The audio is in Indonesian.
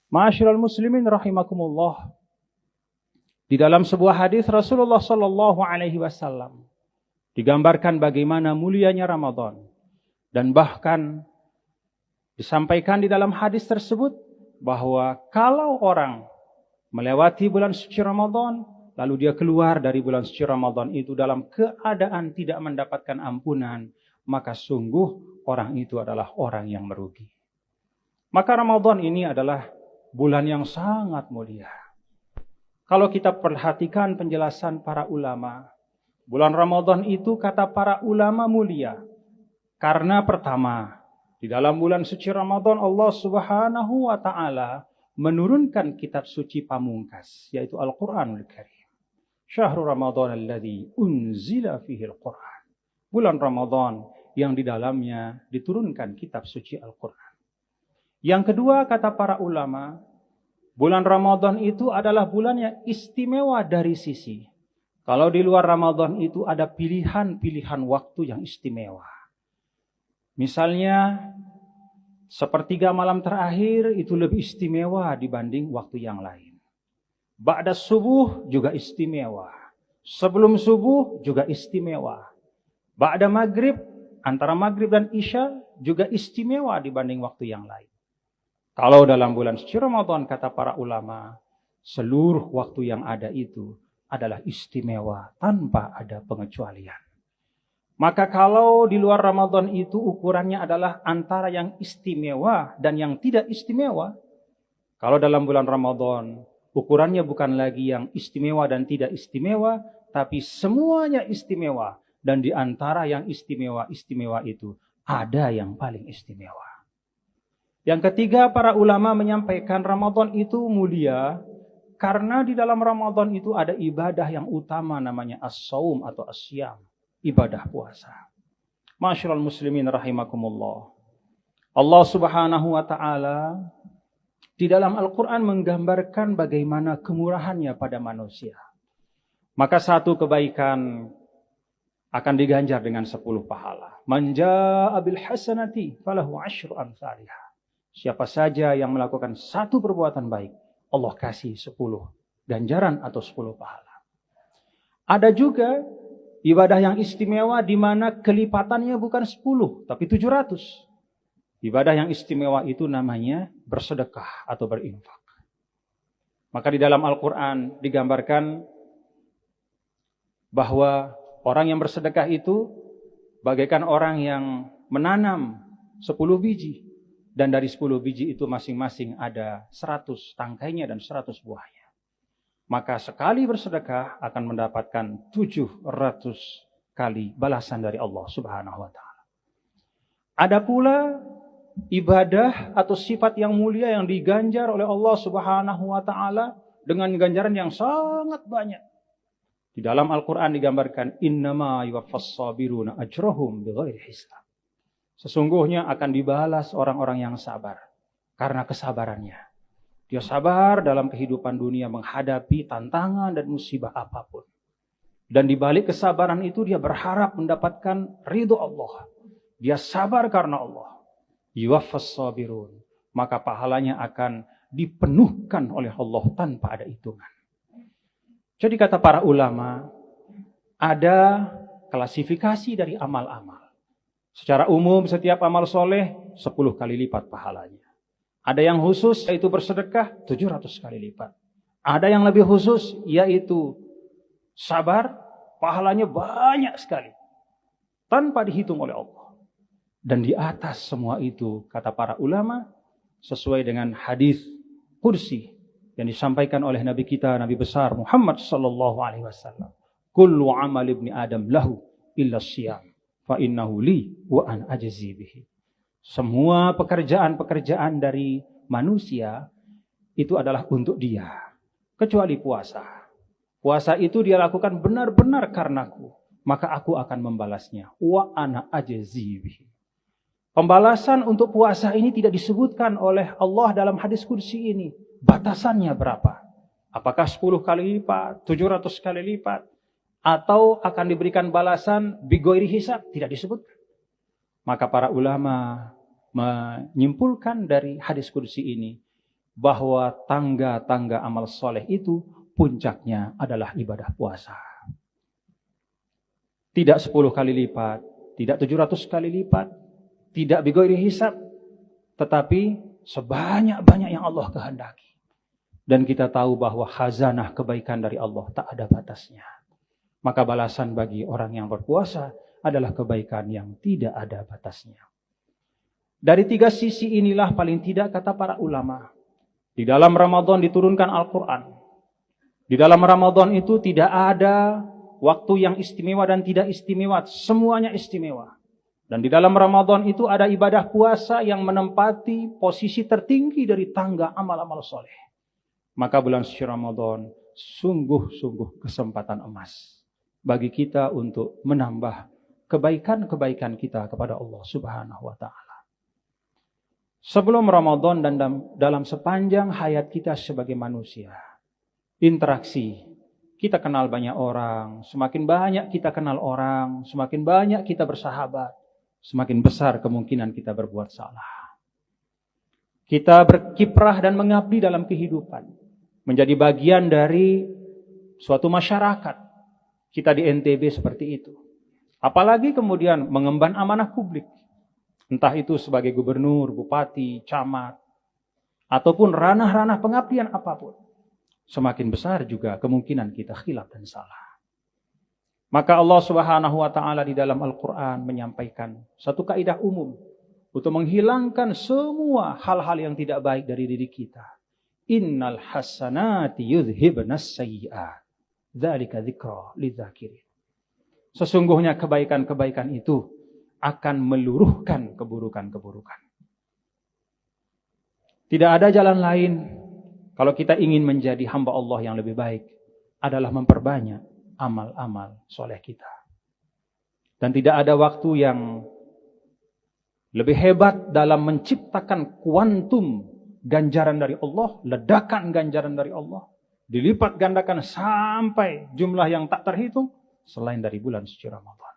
Ma'asyiral muslimin rahimakumullah. Di dalam sebuah hadis Rasulullah sallallahu alaihi wasallam digambarkan bagaimana mulianya Ramadan, dan bahkan disampaikan di dalam hadis tersebut bahwa kalau orang melewati bulan suci Ramadan lalu dia keluar dari bulan suci Ramadan itu dalam keadaan tidak mendapatkan ampunan, maka sungguh orang itu adalah orang yang merugi. Maka Ramadan ini adalah bulan yang sangat mulia. Kalau kita perhatikan penjelasan para ulama, bulan Ramadan itu kata para ulama mulia. Karena pertama, di dalam bulan suci Ramadan Allah Subhanahu wa taala menurunkan kitab suci pamungkas, yaitu Al-Qur'anul Karim. Syahrul Ramadan alladzi unzila fihi al-Qur'an. Bulan Ramadan yang di dalamnya diturunkan kitab suci Al-Qur'an. Yang kedua kata para ulama, bulan Ramadan itu adalah bulan yang istimewa dari sisi. Kalau di luar Ramadan itu ada pilihan-pilihan waktu yang istimewa. Misalnya, sepertiga malam terakhir itu lebih istimewa dibanding waktu yang lain. Ba'da subuh juga istimewa. Sebelum subuh juga istimewa. Ba'da maghrib, antara maghrib dan isya juga istimewa dibanding waktu yang lain. Kalau dalam bulan suci Ramadan kata para ulama, seluruh waktu yang ada itu adalah istimewa tanpa ada pengecualian. Maka kalau di luar Ramadan itu ukurannya adalah antara yang istimewa dan yang tidak istimewa. Kalau dalam bulan Ramadan ukurannya bukan lagi yang istimewa dan tidak istimewa, tapi semuanya istimewa. Dan di antara yang istimewa-istimewa itu ada yang paling istimewa. Yang ketiga, para ulama menyampaikan Ramadan itu mulia karena di dalam Ramadan itu ada ibadah yang utama namanya as-saum atau as-syam, ibadah puasa. Ma'asyiral muslimin rahimakumullah. Allah Subhanahu wa taala di dalam Al-Qur'an menggambarkan bagaimana kemurahannya pada manusia. Maka satu kebaikan akan diganjar dengan 10 pahala. Man jaa'a bil hasanati falahu 'asyru amsalihha. Siapa saja yang melakukan satu perbuatan baik, Allah kasih 10 ganjaran atau 10 pahala. Ada juga ibadah yang istimewa di mana kelipatannya bukan 10, tapi 700. Ibadah yang istimewa itu namanya bersedekah atau berinfak. Maka di dalam Al-Quran digambarkan bahwa orang yang bersedekah itu bagaikan orang yang menanam 10 biji. Dan dari 10 biji itu masing-masing ada 100 tangkainya dan 100 buahnya. Maka sekali bersedekah akan mendapatkan 700 kali balasan dari Allah Subhanahu wa taala. Ada pula ibadah atau sifat yang mulia yang diganjar oleh Allah Subhanahu wa taala dengan ganjaran yang sangat banyak. Di dalam Al-Qur'an digambarkan innama yuwaffas sabiruna ajrahum bighairi hisab. Sesungguhnya akan dibalas orang-orang yang sabar karena kesabarannya. Dia sabar dalam kehidupan dunia menghadapi tantangan dan musibah apapun. Dan di balik kesabaran itu dia berharap mendapatkan ridho Allah. Dia sabar karena Allah. Yuwaffas sabirun. Maka pahalanya akan dipenuhkan oleh Allah tanpa ada hitungan. Jadi kata para ulama, ada klasifikasi dari amal-amal. Secara umum setiap amal soleh 10 kali lipat pahalanya. Ada yang khusus yaitu bersedekah 700 kali lipat. Ada yang lebih khusus yaitu sabar, pahalanya banyak sekali. Tanpa dihitung oleh Allah. Dan di atas semua itu kata para ulama sesuai dengan hadis qudsi yang disampaikan oleh Nabi kita, Nabi besar Muhammad sallallahu alaihi wasallam. Kullu amal ibni Adam lahu illa siyam. Fa innahu li wa an ajzi bihi. Semua pekerjaan-pekerjaan dari manusia itu adalah untuk dia, kecuali puasa. Puasa itu dia lakukan benar-benar karenaku, maka aku akan membalasnya. Wa ana ajzi bihi. Pembalasan untuk puasa ini tidak disebutkan oleh Allah dalam hadis qudsi ini. Batasannya berapa? Apakah 10 kali lipat, 700 kali lipat? Atau akan diberikan balasan bighairi hisab, tidak disebutkan. Maka para ulama menyimpulkan dari hadis qudsi ini bahwa tangga-tangga amal soleh itu puncaknya adalah ibadah puasa. Tidak 10 kali lipat, tidak 700 kali lipat, tidak bighairi hisab, tetapi sebanyak-banyak yang Allah kehendaki. Dan kita tahu bahwa khazanah kebaikan dari Allah tak ada batasnya. Maka balasan bagi orang yang berpuasa adalah kebaikan yang tidak ada batasnya. Dari 3 sisi inilah paling tidak kata para ulama, di dalam Ramadan diturunkan Al-Quran. Di dalam Ramadan itu tidak ada waktu yang istimewa dan tidak istimewa, semuanya istimewa. Dan di dalam Ramadan itu ada ibadah puasa yang menempati posisi tertinggi dari tangga amal-amal soleh. Maka bulan suci Ramadan sungguh-sungguh kesempatan emas bagi kita untuk menambah kebaikan-kebaikan kita kepada Allah Subhanahu wa Ta'ala. Sebelum Ramadan dan dalam sepanjang hayat kita sebagai manusia, interaksi, kita kenal banyak orang, semakin banyak kita kenal orang, semakin banyak kita bersahabat, semakin besar kemungkinan kita berbuat salah. Kita berkiprah dan mengabdi dalam kehidupan, menjadi bagian dari suatu masyarakat. Kita di NTB seperti itu. Apalagi kemudian mengemban amanah publik. Entah itu sebagai gubernur, bupati, camat, ataupun ranah-ranah pengabdian apapun. Semakin besar juga kemungkinan kita khilaf dan salah. Maka Allah Subhanahu wa Ta'ala di dalam Al-Quran menyampaikan satu kaidah umum untuk menghilangkan semua hal-hal yang tidak baik dari diri kita. Innal hasanati yudhibnas sayyi'at. Dzalika dzikra lidzakirin. Sesungguhnya kebaikan-kebaikan itu akan meluruhkan keburukan-keburukan. Tidak ada jalan lain kalau kita ingin menjadi hamba Allah yang lebih baik adalah memperbanyak amal-amal soleh kita. Dan tidak ada waktu yang lebih hebat dalam menciptakan kuantum ganjaran dari Allah, ledakan ganjaran dari Allah, dilipat gandakan sampai jumlah yang tak terhitung selain dari bulan suci Ramadan.